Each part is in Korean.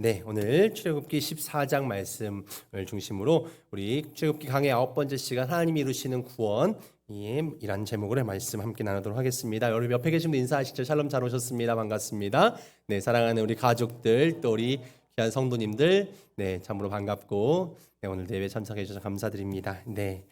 네, 오늘 출애굽기 14장 말씀을 중심으로 우리 출애굽기 강의 9번째 시간 하나님이 이루시는 구원이라는 제목으로 말씀 함께 나누도록 하겠습니다. 여러분 옆에 계신 분 인사하시죠. 샬롬, 잘 오셨습니다. 반갑습니다. 네, 사랑하는 우리 가족들 또 우리 귀한 성도님들, 네, 참으로 반갑고 네, 오늘 예배 참석해 주셔서 감사드립니다. 네,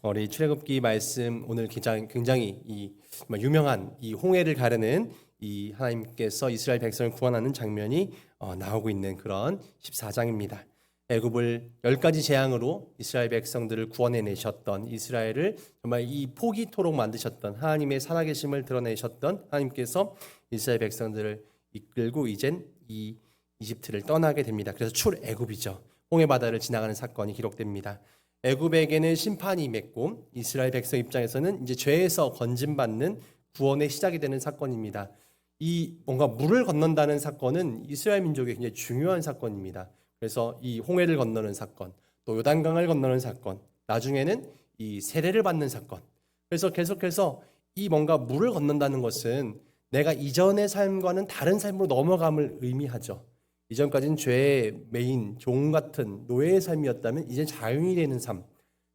우리 출애굽기 말씀 오늘 굉장히 이 유명한 이 홍해를 가르는 이 하나님께서 이스라엘 백성을 구원하는 장면이 나오고 있는 그런 14장입니다. 애굽을 10가지 재앙으로 이스라엘 백성들을 구원해내셨던, 이스라엘을 정말 이 포기토록 만드셨던 하나님의 살아계심을 드러내셨던 하나님께서 이스라엘 백성들을 이끌고 이젠 이 이집트를 떠나게 됩니다. 그래서 출애굽이죠. 홍해바다를 지나가는 사건이 기록됩니다. 애굽에게는 심판이 임했고 이스라엘 백성 입장에서는 이제 죄에서 건짐받는 구원의 시작이 되는 사건입니다. 이 뭔가 물을 건넌다는 사건은 이스라엘 민족의 굉장히 중요한 사건입니다. 그래서 이 홍해를 건너는 사건, 또 요단강을 건너는 사건, 나중에는 이 세례를 받는 사건. 그래서 계속해서 이 뭔가 물을 건넌다는 것은 내가 이전의 삶과는 다른 삶으로 넘어감을 의미하죠. 이전까지는 죄의 메인 종 같은 노예의 삶이었다면 이제 자유인이 되는 삶.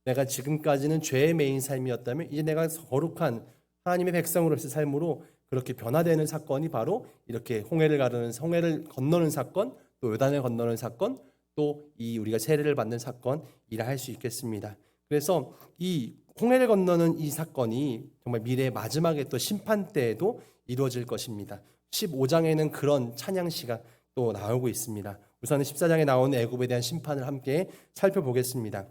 내가 지금까지는 죄의 메인 삶이었다면 이제 내가 거룩한 하나님의 백성으로서의 삶으로 그렇게 변화되는 사건이 바로 이렇게 홍해를 건너는 사건, 또 요단을 건너는 사건, 또 이 우리가 세례를 받는 사건이라 할 수 있겠습니다. 그래서 이 홍해를 건너는 이 사건이 정말 미래의 마지막에 또 심판 때에도 이루어질 것입니다. 15장에는 그런 찬양시가 또 나오고 있습니다. 우선은 14장에 나오는 애굽에 대한 심판을 함께 살펴보겠습니다.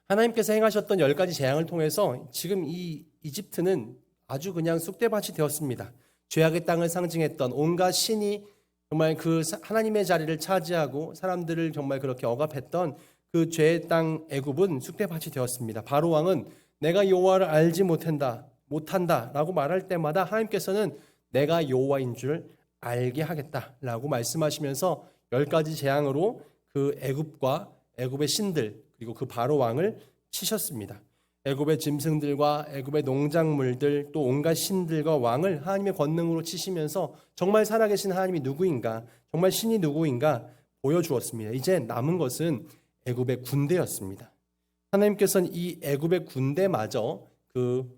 하나님께서 행하셨던 10가지 재앙을 통해서 지금 이 이집트는 아주 그냥 쑥대밭이 되었습니다. 죄악의 땅을 상징했던 온갖 신이 정말 그 하나님의 자리를 차지하고 사람들을 정말 그렇게 억압했던 그 죄의 땅 애굽은 쑥대밭이 되었습니다. 바로 왕은 내가 여호와를 알지 못한다라고 말할 때마다 하나님께서는 내가 여호와인 줄 알게 하겠다라고 말씀하시면서 10가지 재앙으로 그 애굽과 애굽의 신들 그리고 그 바로 왕을 치셨습니다. 애굽의 짐승들과 애굽의 농작물들 또 온갖 신들과 왕을 하나님의 권능으로 치시면서 정말 살아계신 하나님이 누구인가, 정말 신이 누구인가 보여주었습니다. 이제 남은 것은 애굽의 군대였습니다. 하나님께서는 이 애굽의 군대마저 그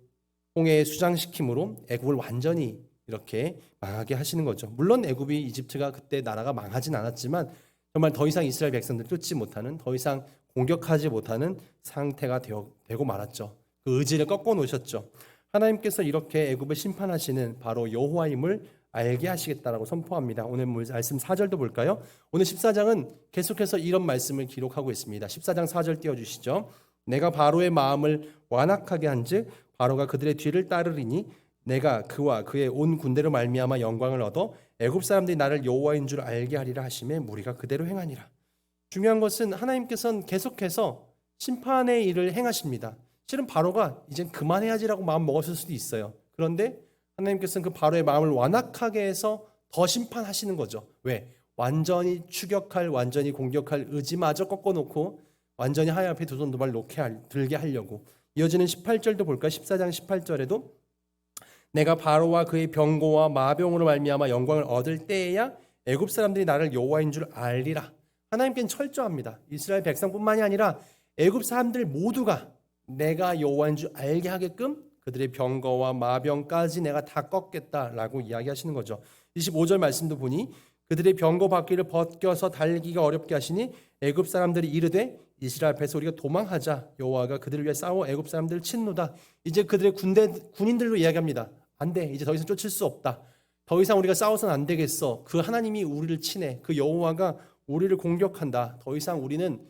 홍해에 수장시킴으로 애굽을 완전히 이렇게 망하게 하시는 거죠. 물론 애굽이 이집트가 그때 나라가 망하진 않았지만 정말 더 이상 이스라엘 백성들을 쫓지 못하는, 더 이상 공격하지 못하는 상태가 되고 말았죠. 그 의지를 꺾어 놓으셨죠. 하나님께서 이렇게 애굽을 심판하시는 바로 여호와임을 알게 하시겠다라고 선포합니다. 오늘 말씀 4절도 볼까요? 오늘 14장은 계속해서 이런 말씀을 기록하고 있습니다. 14장 4절 띄워주시죠. 내가 바로의 마음을 완악하게 한즉 바로가 그들의 뒤를 따르리니 내가 그와 그의 온 군대로 말미암아 영광을 얻어 애굽 사람들이 나를 여호와인 줄 알게 하리라 하심에 무리가 그대로 행하니라. 중요한 것은 하나님께서는 계속해서 심판의 일을 행하십니다. 실은 바로가 이젠 그만해야지라고 마음 먹었을 수도 있어요. 그런데 하나님께서는 그 바로의 마음을 완악하게 해서 더 심판하시는 거죠. 왜? 완전히 추격할, 완전히 공격할 의지마저 꺾어놓고 완전히 하나님 앞에 두 손 두 발 들게 하려고. 이어지는 18절도 볼까요? 14장 18절에도 내가 바로와 그의 병거와 마병으로 말미암아 영광을 얻을 때에야 애굽 사람들이 나를 여호와인 줄 알리라. 하나님께는 철저합니다. 이스라엘 백성뿐만이 아니라 애굽 사람들 모두가 내가 여호와인 줄 알게 하게끔 그들의 병거와 마병까지 내가 다 꺾겠다라고 이야기하시는 거죠. 25절 말씀도 보니 그들의 병거 바퀴를 벗겨서 달리기가 어렵게 하시니 애굽 사람들이 이르되 이스라엘 앞에서 우리가 도망하자. 여호와가 그들을 위해 싸워 애굽 사람들을 친노다. 이제 그들의 군인들로 이야기합니다. 안 돼. 이제 더 이상 쫓을 수 없다. 더 이상 우리가 싸워서는 안 되겠어. 그 하나님이 우리를 치네. 그 여호와가 우리를 공격한다. 더 이상 우리는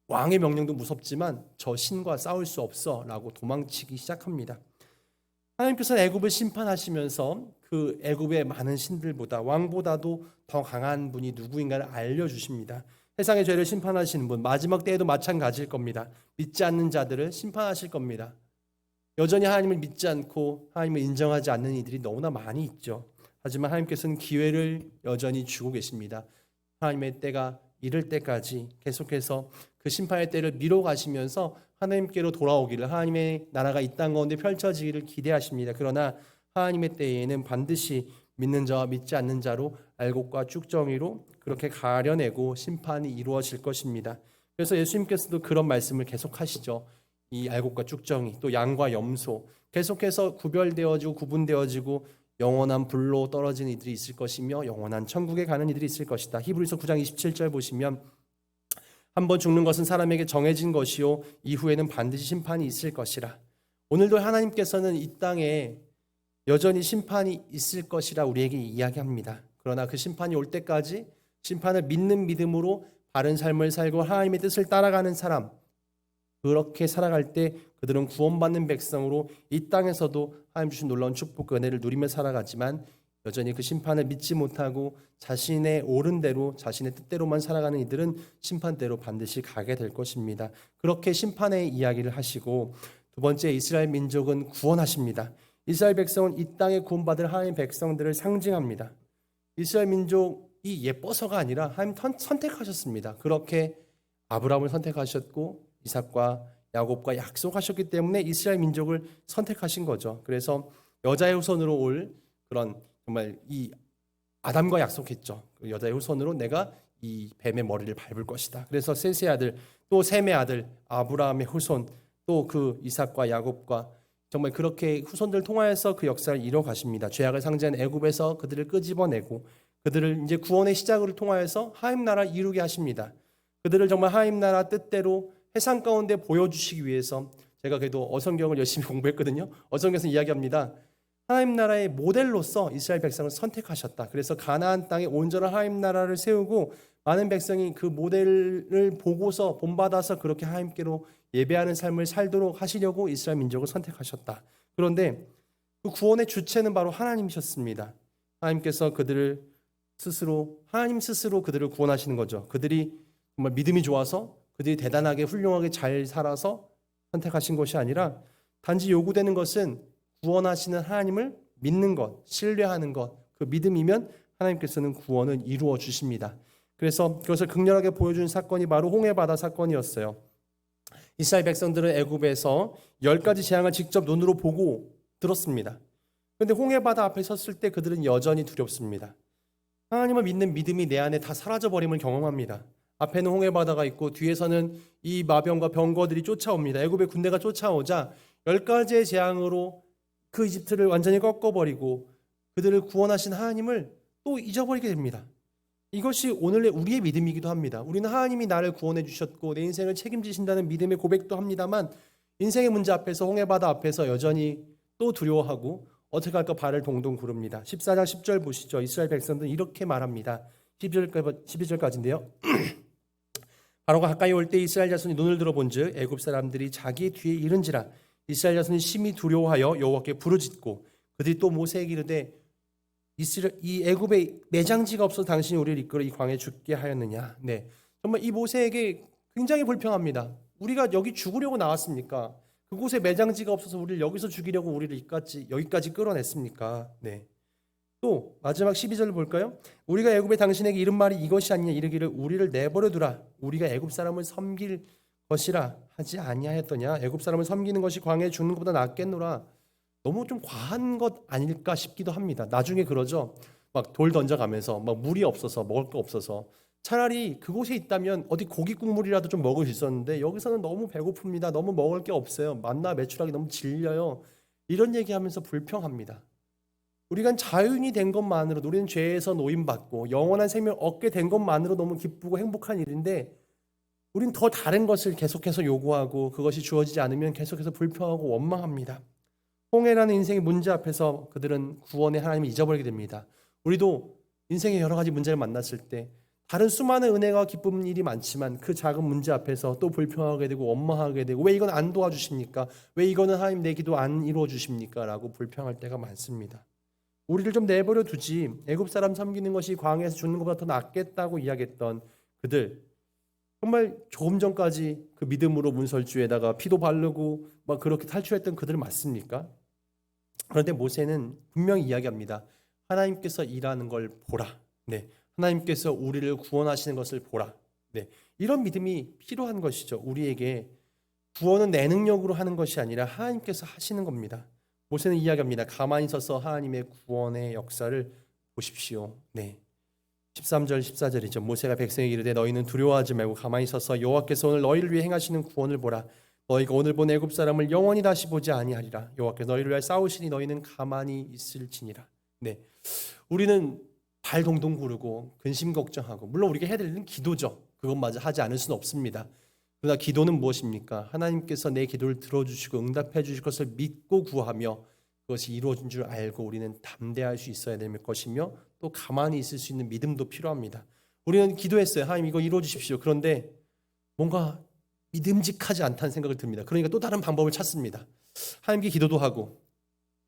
왕의 명령도 무섭지만 저 신과 싸울 수 없어 라고 도망치기 시작합니다. 하나님께서 애굽을 심판하시면서 그 애굽의 많은 신들보다 왕보다도 더 강한 분이 누구인가를 알려주십니다. 세상의 죄를 심판하시는 분, 마지막 때에도 마찬가지일 겁니다. 믿지 않는 자들을 심판하실 겁니다. 여전히 하나님을 믿지 않고 하나님을 인정하지 않는 이들이 너무나 많이 있죠. 하지만 하나님께서는 기회를 여전히 주고 계십니다. 하나님의 때가 이를 때까지 계속해서 그 심판의 때를 미뤄 가시면서 하나님께로 돌아오기를, 하나님의 나라가 이 땅 가운데 펼쳐지기를 기대하십니다. 그러나 하나님의 때에는 반드시 믿는 자와 믿지 않는 자로 알곡과 쭉정이로 그렇게 가려내고 심판이 이루어질 것입니다. 그래서 예수님께서도 그런 말씀을 계속하시죠. 이 알곡과 쭉정이 또 양과 염소 계속해서 구별되어지고 구분되어지고 영원한 불로 떨어진 이들이 있을 것이며 영원한 천국에 가는 이들이 있을 것이다. 히브리서 9장 27절 보시면 한번 죽는 것은 사람에게 정해진 것이요 이후에는 반드시 심판이 있을 것이라. 오늘도 하나님께서는 이 땅에 여전히 심판이 있을 것이라 우리에게 이야기합니다. 그러나 그 심판이 올 때까지 심판을 믿는 믿음으로 바른 삶을 살고 하나님의 뜻을 따라가는 사람, 그렇게 살아갈 때 그들은 구원받는 백성으로 이 땅에서도 하나님 주신 놀라운 축복 은혜를 누리며 살아가지만 여전히 그 심판을 믿지 못하고 자신의 옳은 대로 자신의 뜻대로만 살아가는 이들은 심판대로 반드시 가게 될 것입니다. 그렇게 심판의 이야기를 하시고 두 번째 이스라엘 민족은 구원하십니다. 이스라엘 백성은 이 땅에 구원받을 하나님 백성들을 상징합니다. 이스라엘 민족이 예뻐서가 아니라 하나님 선택하셨습니다. 그렇게 아브라함을 선택하셨고 이삭과 야곱과 약속하셨기 때문에 이스라엘 민족을 선택하신 거죠. 그래서 여자의 후손으로 올 그런 정말 이 아담과 약속했죠. 그 여자의 후손으로 내가 이 뱀의 머리를 밟을 것이다. 그래서 셋의 아들 또 셈의 아들 아브라함의 후손 또 그 이삭과 야곱과 정말 그렇게 후손들 통하여서 그 역사를 이뤄 가십니다. 죄악을 상징하는 애굽에서 그들을 끄집어내고 그들을 이제 구원의 시작을 통하여서 하나님 나라 이루게 하십니다. 그들을 정말 하나님 나라 뜻대로 해상 가운데 보여주시기 위해서 제가 그래도 어성경을 열심히 공부했거든요. 어성경에서 이야기합니다. 하나님 나라의 모델로서 이스라엘 백성을 선택하셨다. 그래서 가나안 땅에 온전한 하나님 나라를 세우고 많은 백성이 그 모델을 보고서 본받아서 그렇게 하나님께로 예배하는 삶을 살도록 하시려고 이스라엘 민족을 선택하셨다. 그런데 그 구원의 주체는 바로 하나님이셨습니다. 하나님께서 그들을 하나님 스스로 그들을 구원하시는 거죠. 그들이 정말 믿음이 좋아서 그들이 대단하게 훌륭하게 잘 살아서 선택하신 것이 아니라 단지 요구되는 것은 구원하시는 하나님을 믿는 것, 신뢰하는 것, 그 믿음이면 하나님께서는 구원을 이루어 주십니다. 그래서 그것을 극렬하게 보여준 사건이 바로 홍해바다 사건이었어요. 이스라엘 백성들은 애굽에서 10가지 재앙을 직접 눈으로 보고 들었습니다. 그런데 홍해바다 앞에 섰을 때 그들은 여전히 두렵습니다. 하나님을 믿는 믿음이 내 안에 다 사라져버림을 경험합니다. 앞에는 홍해바다가 있고 뒤에서는 이 마병과 병거들이 쫓아옵니다. 애굽의 군대가 쫓아오자 10가지의 재앙으로 그 이집트를 완전히 꺾어버리고 그들을 구원하신 하나님을 또 잊어버리게 됩니다. 이것이 오늘의 우리의 믿음이기도 합니다. 우리는 하나님이 나를 구원해 주셨고 내 인생을 책임지신다는 믿음의 고백도 합니다만 인생의 문제 앞에서 홍해바다 앞에서 여전히 또 두려워하고 어떻게 할까 발을 동동 구릅니다. 14장 10절 보시죠. 이스라엘 백성들은 이렇게 말합니다. 12절까지인데요. 바로가 가까이 올 때 이스라엘 자손이 눈을 들어본즉 애굽 사람들이 자기 뒤에 이른지라 이스라엘 자손이 심히 두려워하여 여호와께 부르짖고 그들이 또 모세에게 이르되 이 애굽에 매장지가 없어 당신이 우리를 이끌어 이 광야에 죽게 하였느냐. 네, 정말 이 모세에게 굉장히 불평합니다. 우리가 여기 죽으려고 나왔습니까? 그곳에 매장지가 없어서 우리를 여기서 죽이려고 우리를 여기까지 끌어냈습니까? 네. 또 마지막 12절을 볼까요? 우리가 애굽에 당신에게 이른 말이 이것이 아니냐 이르기를 우리를 내버려 두라 우리가 애굽 사람을 섬길 것이라 하지 아니하였더냐. 애굽 사람을 섬기는 것이 광야에 죽는 것보다 낫겠노라. 너무 좀 과한 것 아닐까 싶기도 합니다. 나중에 그러죠. 막 돌 던져가면서 막 물이 없어서 먹을 거 없어서 차라리 그곳에 있다면 어디 고기 국물이라도 좀 먹을 수 있었는데 여기서는 너무 배고픕니다. 너무 먹을 게 없어요. 만나 매출하기 너무 질려요. 이런 얘기하면서 불평합니다. 우리가 자유인이 된 것만으로도 우리는 죄에서 노임받고 영원한 생명을 얻게 된 것만으로 너무 기쁘고 행복한 일인데 우린 더 다른 것을 계속해서 요구하고 그것이 주어지지 않으면 계속해서 불평하고 원망합니다. 홍해라는 인생의 문제 앞에서 그들은 구원의 하나님을 잊어버리게 됩니다. 우리도 인생의 여러 가지 문제를 만났을 때 다른 수많은 은혜와 기쁜 일이 많지만 그 작은 문제 앞에서 또 불평하게 되고 원망하게 되고 왜 이건 안 도와주십니까? 왜 이거는 하나님 내 기도 안 이루어 주십니까? 라고 불평할 때가 많습니다. 우리를 좀 내버려 두지 애굽 사람 섬기는 것이 광야에서 죽는 것보다 더 낫겠다고 이야기했던 그들 정말 조금 전까지 그 믿음으로 문설주에다가 피도 바르고 막 그렇게 탈출했던 그들 맞습니까? 그런데 모세는 분명히 이야기합니다. 하나님께서 일하는 걸 보라. 네, 하나님께서 우리를 구원하시는 것을 보라. 네, 이런 믿음이 필요한 것이죠. 우리에게 구원은 내 능력으로 하는 것이 아니라 하나님께서 하시는 겁니다. 모세는 이야기합니다. 가만히 서서 하나님의 구원의 역사를 보십시오. 네, 13절 14절이죠. 모세가 백성에게 이르되 너희는 두려워하지 말고 가만히 서서 여호와께서 오늘 너희를 위해 행하시는 구원을 보라. 너희가 오늘 본 애굽 사람을 영원히 다시 보지 아니하리라. 여호와께서 너희를 위하여 싸우시니 너희는 가만히 있을지니라. 네, 우리는 발 동동 구르고 근심 걱정하고, 물론 우리가 해야 될 일은 기도죠. 그것마저 하지 않을 수는 없습니다. 그러나 기도는 무엇입니까? 하나님께서 내 기도를 들어주시고 응답해 주실 것을 믿고 구하며 그것이 이루어진 줄 알고 우리는 담대할 수 있어야 될 것이며, 또 가만히 있을 수 있는 믿음도 필요합니다. 우리는 기도했어요. 하나님 이거 이루어 주십시오. 그런데 뭔가 믿음직하지 않다는 생각을 듭니다. 그러니까 또 다른 방법을 찾습니다. 하나님께 기도도 하고,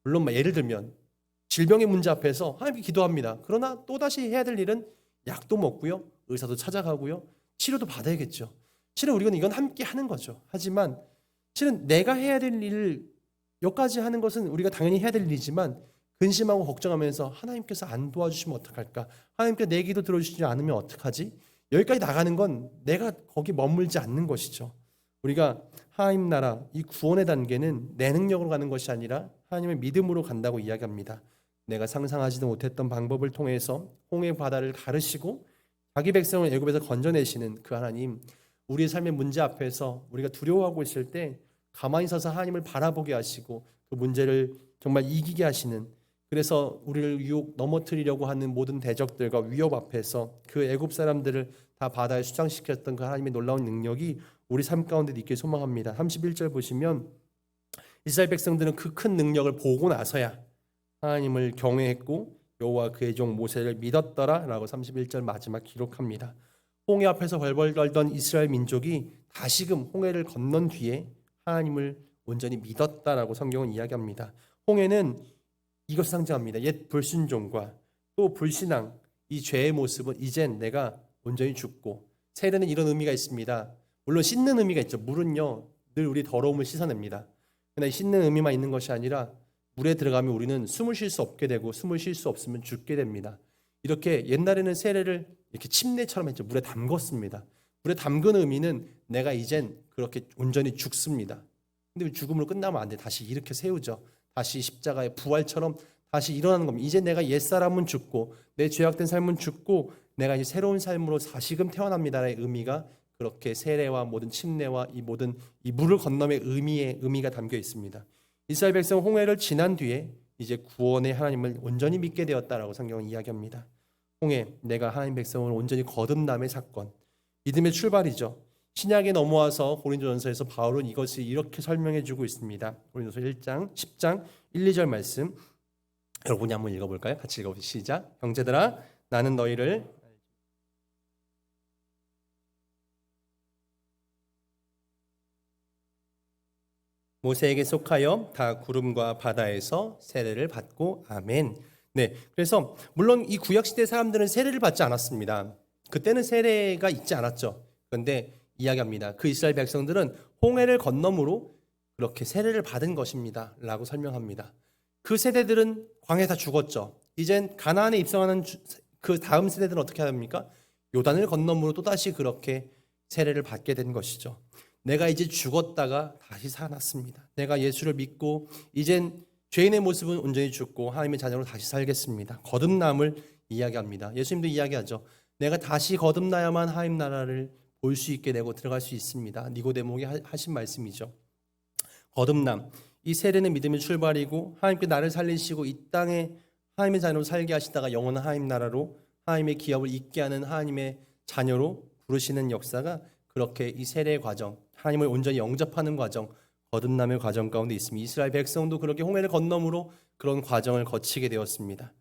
물론 예를 들면 질병의 문제 앞에서 하나님께 기도합니다. 그러나 또다시 해야 될 일은 약도 먹고요, 의사도 찾아가고요, 치료도 받아야겠죠. 실은 우리는 이건 함께 하는 거죠. 하지만 실은 내가 해야 될 일을 여기까지 하는 것은 우리가 당연히 해야 될 일이지만, 근심하고 걱정하면서 하나님께서 안 도와주시면 어떡할까? 하나님께서 내 기도 들어주시지 않으면 어떡하지? 여기까지 나가는 건 내가 거기 머물지 않는 것이죠. 우리가 하나님 나라, 이 구원의 단계는 내 능력으로 가는 것이 아니라 하나님의 믿음으로 간다고 이야기합니다. 내가 상상하지도 못했던 방법을 통해서 홍해 바다를 가르시고 자기 백성을 애굽에서 건져내시는 그 하나님, 우리의 삶의 문제 앞에서 우리가 두려워하고 있을 때 가만히 서서 하나님을 바라보게 하시고 그 문제를 정말 이기게 하시는, 그래서 우리를 유혹 넘어뜨리려고 하는 모든 대적들과 위협 앞에서 그 애굽 사람들을 다 바다에 수장시켰던 그 하나님의 놀라운 능력이 우리 삶 가운데 있길 소망합니다. 31절 보시면 이스라엘 백성들은 그 큰 능력을 보고 나서야 하나님을 경외했고 여호와 그의 종 모세를 믿었더라라고 31절 마지막 기록합니다. 홍해 앞에서 벌벌 떨던 이스라엘 민족이 다시금 홍해를 건넌 뒤에 하나님을 온전히 믿었다라고 성경은 이야기합니다. 홍해는 이것을 상징합니다. 옛 불순종과 또 불신앙, 이 죄의 모습은 이젠 내가 온전히 죽고, 세례는 이런 의미가 있습니다. 물론 씻는 의미가 있죠. 물은요 늘 우리 더러움을 씻어냅니다. 그러나 씻는 의미만 있는 것이 아니라 물에 들어가면 우리는 숨을 쉴 수 없게 되고, 숨을 쉴 수 없으면 죽게 됩니다. 이렇게 옛날에는 세례를 이렇게 침례처럼 했죠. 물에 담궜습니다. 물에 담근 의미는 내가 이젠 그렇게 온전히 죽습니다. 근데 죽음으로 끝나면 안 돼. 다시 일으켜 세우죠. 다시 십자가의 부활처럼 다시 일어나는 겁니다. 이제 내가 옛사람은 죽고 내 죄악된 삶은 죽고 내가 이제 새로운 삶으로 다시금 태어납니다의 의미가, 그렇게 세례와 모든 침례와 이 모든 이 물을 건너의 의미가 담겨 있습니다. 이스라엘 백성 홍해를 지난 뒤에 이제 구원의 하나님을 온전히 믿게 되었다라고 성경은 이야기합니다. 홍해, 내가 하나님 백성을 온전히 거듭남의 사건, 믿음의 출발이죠. 신약에 넘어와서 고린도전서에서 바울은 이것을 이렇게 설명해 주고 있습니다. 고린도서 1장 10장 1, 2절 말씀 여러분이 한번 읽어볼까요? 같이 읽어보시죠. 시작. 형제들아, 나는 너희를 모세에게 속하여 다 구름과 바다에서 세례를 받고 아멘. 네, 그래서 물론 이 구약 시대 사람들은 세례를 받지 않았습니다. 그때는 세례가 있지 않았죠. 그런데 이야기합니다. 그 이스라엘 백성들은 홍해를 건너므로 그렇게 세례를 받은 것입니다 라고 설명합니다. 그 세대들은 광야에 다 죽었죠. 이젠 가나안에 입성하는 그 다음 세대들은 어떻게 합니까? 요단을 건너므로 또다시 그렇게 세례를 받게 된 것이죠. 내가 이제 죽었다가 다시 살아났습니다. 내가 예수를 믿고 이젠 죄인의 모습은 온전히 죽고 하나님의 자녀로 다시 살겠습니다. 거듭남을 이야기합니다. 예수님도 이야기하죠. 내가 다시 거듭나야만 하나님 나라를 볼 수 있게 되고 들어갈 수 있습니다. 니고데모에게 하신 말씀이죠. 거듭남, 이 세례는 믿음의 출발이고 하나님께 나를 살리시고 이 땅에 하나님의 자녀로 살게 하시다가 영원한 하나님 나라로 하나님의 기업을 잇게 하는 하나님의 자녀로 부르시는 역사가 그렇게 이 세례의 과정, 하나님을 온전히 영접하는 과정, 거듭남의 과정 가운데 있습니다. 이스라엘 백성도 그렇게 홍해를 건너므로 그런 과정을 거치게 되었습니다.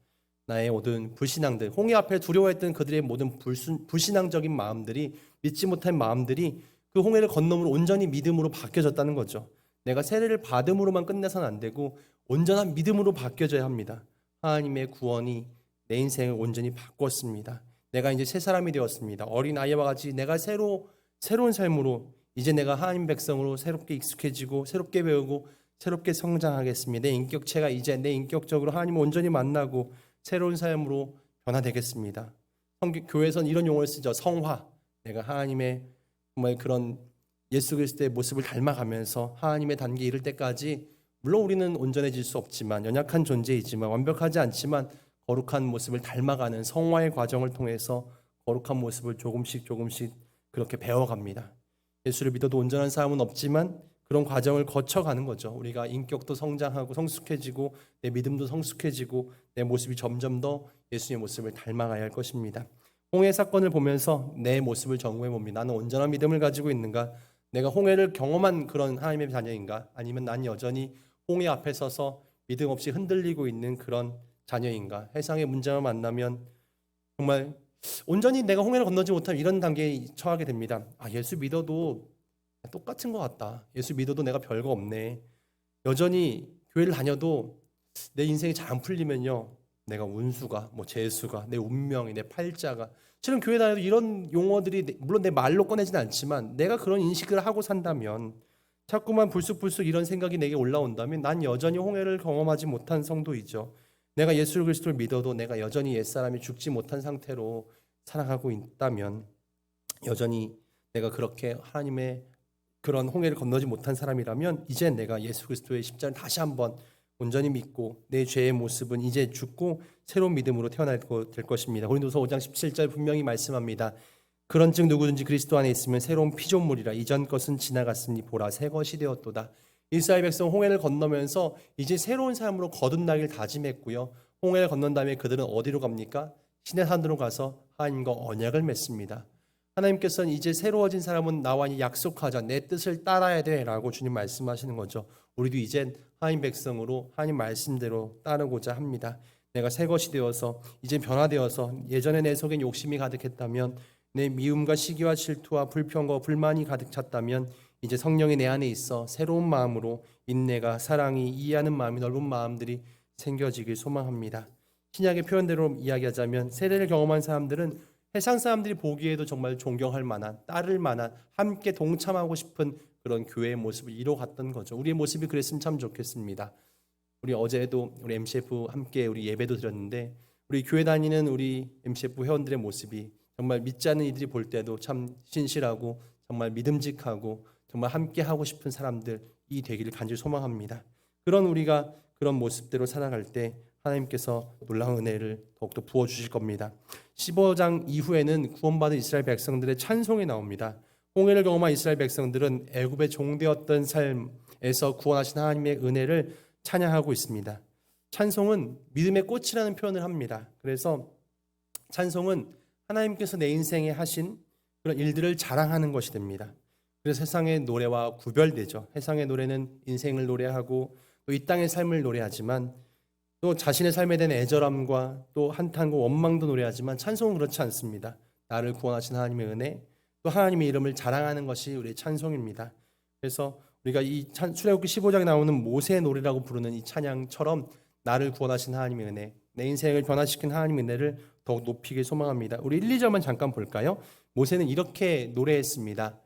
나의 모든 불신앙들, 홍해 앞에 두려워했던 그들의 모든 불신앙적인 마음들이, 믿지 못한 마음들이 그 홍해를 건너므로 온전히 믿음으로 바뀌어졌다는 거죠. 내가 세례를 받음으로만 끝내서는 안 되고 온전한 믿음으로 바뀌어져야 합니다. 하나님의 구원이 내 인생을 온전히 바꿨습니다. 내가 이제 새 사람이 되었습니다. 어린 아이와 같이 내가 새로운 삶으로 이제 내가 하나님 백성으로 새롭게 익숙해지고 새롭게 배우고 새롭게 성장하겠습니다. 내 인격체가 이제 내 인격적으로 하나님을 온전히 만나고 새로운 삶으로 변화되겠습니다. 교회에서는 이런 용어를 쓰죠. 성화. 내가 하나님의 정말 그런 예수 그리스도의 모습을 닮아가면서 하나님의 단계에 이를 때까지, 물론 우리는 온전해질 수 없지만, 연약한 존재이지만, 완벽하지 않지만 거룩한 모습을 닮아가는 성화의 과정을 통해서 거룩한 모습을 조금씩 그렇게 배워갑니다. 예수를 믿어도 온전한 사람은 없지만 그런 과정을 거쳐가는 거죠. 우리가 인격도 성장하고 성숙해지고 내 믿음도 성숙해지고 내 모습이 점점 더 예수님의 모습을 닮아가야 할 것입니다. 홍해 사건을 보면서 내 모습을 점검해 봅니다. 나는 온전한 믿음을 가지고 있는가? 내가 홍해를 경험한 그런 하나님의 자녀인가? 아니면 난 여전히 홍해 앞에 서서 믿음 없이 흔들리고 있는 그런 자녀인가? 해상의 문제만 만나면 정말 온전히 내가 홍해를 건너지 못하면 이런 단계에 처하게 됩니다. 예수 믿어도 똑같은 것 같다. 예수 믿어도 내가 별거 없네. 여전히 교회를 다녀도 내 인생이 잘 안 풀리면요, 내가 운수가, 재수가, 내 운명이, 내 팔자가, 실은 교회 다녀도 이런 용어들이 물론 내 말로 꺼내지는 않지만 내가 그런 인식을 하고 산다면, 자꾸만 불쑥불쑥 이런 생각이 내게 올라온다면 난 여전히 홍해를 경험하지 못한 성도이죠. 내가 예수 그리스도를 믿어도 내가 여전히 옛사람이 죽지 못한 상태로 살아가고 있다면, 여전히 내가 그렇게 하나님의 그런 홍해를 건너지 못한 사람이라면, 이제 내가 예수 그리스도의 십자가를 다시 한번 온전히 믿고 내 죄의 모습은 이제 죽고 새로운 믿음으로 태어날 될 것입니다. 고린도서 5장 17절 분명히 말씀합니다. 그런즉 누구든지 그리스도 안에 있으면 새로운 피조물이라. 이전 것은 지나갔으니 보라 새 것이 되었도다. 이스라엘 백성 홍해를 건너면서 이제 새로운 삶으로 거듭나길 다짐했고요. 홍해를 건넌 다음에 그들은 어디로 갑니까? 신의 산으로 가서 하나님과 언약을 맺습니다. 하나님께서는 이제 새로워진 사람은 나와 약속하자, 내 뜻을 따라야 돼 라고 주님 말씀하시는 거죠. 우리도 이젠 하나님 백성으로 하나님 말씀대로 따르고자 합니다. 내가 새 것이 되어서 이제 변화되어서, 예전에 내 속엔 욕심이 가득했다면, 내 미움과 시기와 질투와 불평과 불만이 가득 찼다면, 이제 성령이 내 안에 있어 새로운 마음으로 인내가, 사랑이, 이해하는 마음이, 넓은 마음들이 생겨지길 소망합니다. 신약의 표현대로 이야기하자면 세례를 경험한 사람들은 해상 사람들이 보기에도 정말 존경할 만한, 따를 만한, 함께 동참하고 싶은 그런 교회의 모습을 이뤄갔던 거죠. 우리의 모습이 그랬으면 참 좋겠습니다. 우리 어제도 우리 MCF 함께 우리 예배도 드렸는데, 우리 교회 다니는 우리 MCF 회원들의 모습이 정말 믿지 않는 이들이 볼 때도 참 신실하고 정말 믿음직하고 정말 함께 하고 싶은 사람들이 되기를 간절히 소망합니다. 그런 우리가 그런 모습대로 살아갈 때 하나님께서 놀라운 은혜를 더욱더 부어주실 겁니다. 15장 이후에는 구원받은 이스라엘 백성들의 찬송이 나옵니다. 홍해를 경험한 이스라엘 백성들은 애굽의 종되었던 삶에서 구원하신 하나님의 은혜를 찬양하고 있습니다. 찬송은 믿음의 꽃이라는 표현을 합니다. 그래서 찬송은 하나님께서 내 인생에 하신 그런 일들을 자랑하는 것이 됩니다. 그래서 세상의 노래와 구별되죠. 세상의 노래는 인생을 노래하고 또 이 땅의 삶을 노래하지만, 또 자신의 삶에 대한 애절함과 또 한탄과 원망도 노래하지만, 찬송은 그렇지 않습니다. 나를 구원하신 하나님의 은혜, 또 하나님의 이름을 자랑하는 것이 우리의 찬송입니다. 그래서 우리가 이 출애굽기 15장에 나오는 모세의 노래라고 부르는 이 찬양처럼 나를 구원하신 하나님의 은혜, 내 인생을 변화시킨 하나님의 은혜를 더욱 높이길 소망합니다. 우리 1, 2절만 잠깐 볼까요? 모세는 이렇게 노래했습니다.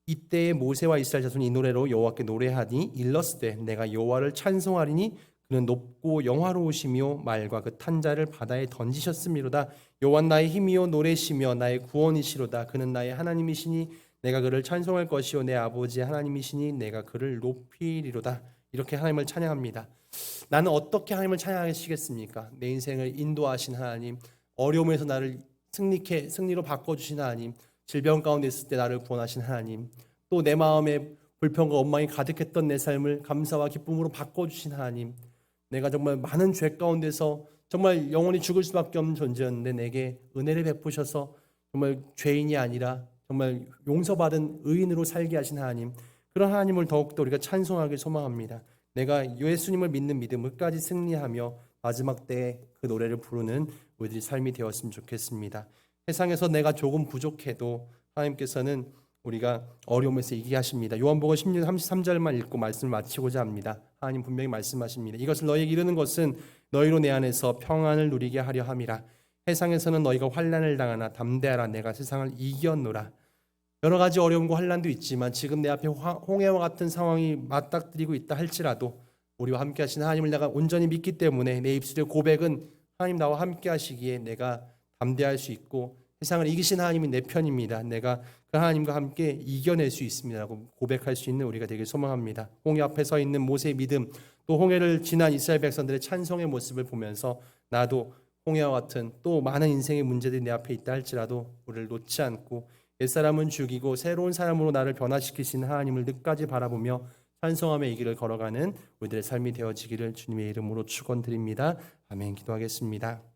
이때에 모세와 이스라엘 자손이 이 노래로 여호와께 노래하니 일렀으되 내가 여호와를 찬송하리니 그는 높고 영화로우시며 말과 그 탄자를 바다에 던지셨음이로다. 여호와는 나의 힘이요 노래시며 나의 구원이시로다. 그는 나의 하나님이시니 내가 그를 찬송할 것이요 내 아버지의 하나님이시니 내가 그를 높이리로다. 이렇게 하나님을 찬양합니다. 나는 어떻게 하나님을 찬양하시겠습니까? 내 인생을 인도하신 하나님, 어려움에서 나를 승리로 바꿔주신 하나님, 질병 가운데 있을 때 나를 구원하신 하나님, 또 내 마음에 불평과 원망이 가득했던 내 삶을 감사와 기쁨으로 바꿔주신 하나님, 내가 정말 많은 죄 가운데서 정말 영원히 죽을 수밖에 없는 존재였는데 내게 은혜를 베푸셔서 정말 죄인이 아니라 정말 용서받은 의인으로 살게 하신 하나님, 그런 하나님을 더욱더 우리가 찬송하길 소망합니다. 내가 예수님을 믿는 믿음 끝까지 승리하며 마지막 때에 그 노래를 부르는 우리들의 삶이 되었으면 좋겠습니다. 세상에서 내가 조금 부족해도 하나님께서는 우리가 어려움에서 이기게 하십니다. 요한복음 16장 33절만 읽고 말씀을 마치고자 합니다. 하나님 분명히 말씀하십니다. 이것을 너희에게 이르는 것은 너희로 내 안에서 평안을 누리게 하려 함이라. 세상에서는 너희가 환난을 당하나 담대하라. 내가 세상을 이겼노라. 여러 가지 어려움과 환난도 있지만 지금 내 앞에 홍해와 같은 상황이 맞닥뜨리고 있다 할지라도 우리와 함께 하신 하나님을 내가 온전히 믿기 때문에 내 입술의 고백은 하나님 나와 함께 하시기에 내가 담대할 수 있고 세상을 이기신 하나님이 내 편입니다. 내가 그 하나님과 함께 이겨낼 수 있습니다라고 고백할 수 있는 우리가 되길 소망합니다. 홍해 앞에 서 있는 모세의 믿음, 또 홍해를 지난 이스라엘 백성들의 찬송의 모습을 보면서 나도 홍해와 같은 또 많은 인생의 문제들이 내 앞에 있다 할지라도 우리를 놓지 않고 옛사람은 죽이고 새로운 사람으로 나를 변화시키시는 하나님을 끝까지 바라보며 찬송하며 이 길을 걸어가는 우리들의 삶이 되어지기를 주님의 이름으로 축원드립니다. 아멘. 기도하겠습니다.